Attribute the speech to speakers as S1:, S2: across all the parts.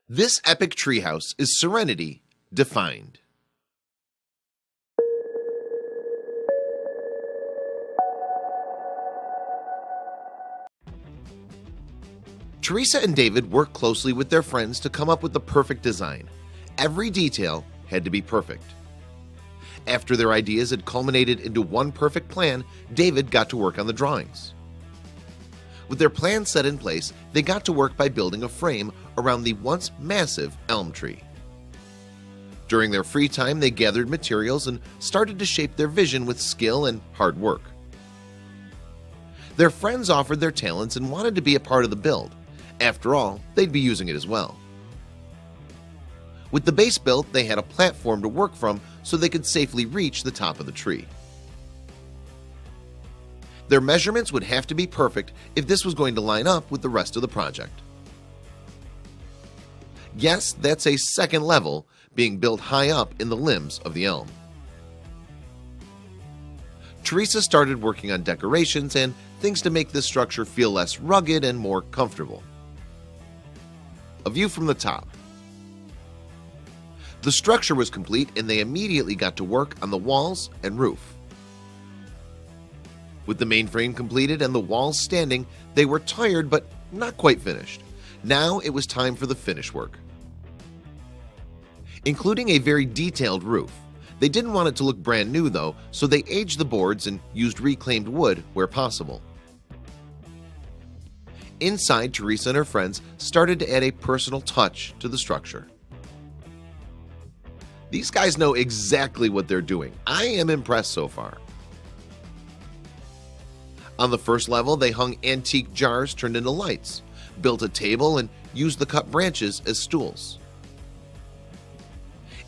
S1: This epic treehouse is Serenity defined. Teresa and David worked closely with their friends to come up with the perfect design. Every detail had to be perfect. After their ideas had culminated into one perfect plan, David got to work on the drawings. With their plan set in place, they got to work by building a frame around the once massive elm tree. During their free time, they gathered materials and started to shape their vision with skill and hard work. Their friends offered their talents and wanted to be a part of the build. After all, they'd be using it as well. With the base built, they had a platform to work from so they could safely reach the top of the tree. Their measurements would have to be perfect if this was going to line up with the rest of the project. Yes, that's a second level being built high up in the limbs of the elm. Teresa started working on decorations and things to make this structure feel less rugged and more comfortable. A view from the top. The structure was complete and they immediately got to work on the walls and roof. With the main frame completed and the walls standing, they were tired but not quite finished. Now it was time for the finish work. Including a very detailed roof. They didn't want it to look brand new though, so they aged the boards and used reclaimed wood where possible. Inside, Teresa and her friends started to add a personal touch to the structure. These guys know exactly what they're doing. I am impressed so far. On the first level, they hung antique jars turned into lights, built a table, and used the cut branches as stools.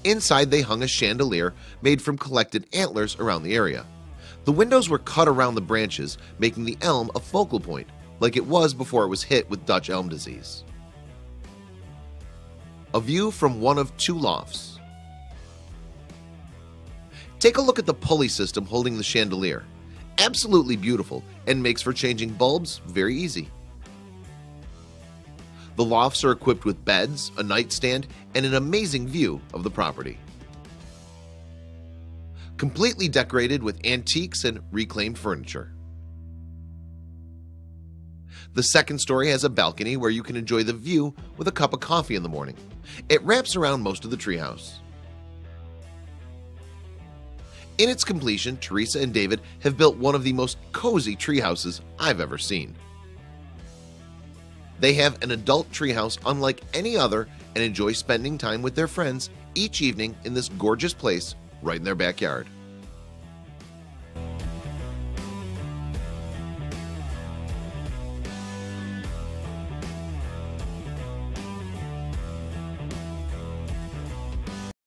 S1: Inside, they hung a chandelier made from collected antlers around the area. The windows were cut around the branches, making the elm a focal point, like it was before it was hit with Dutch elm disease. A view from one of two lofts. Take a look at the pulley system holding the chandelier. Absolutely beautiful and makes for changing bulbs very easy. The lofts are equipped with beds, a nightstand, and an amazing view of the property. Completely decorated with antiques and reclaimed furniture. The second story has a balcony where you can enjoy the view with a cup of coffee in the morning. It wraps around most of the treehouse. In its completion, Teresa and David have built one of the most cozy treehouses I've ever seen. They have an adult treehouse unlike any other and enjoy spending time with their friends each evening in this gorgeous place right in their backyard.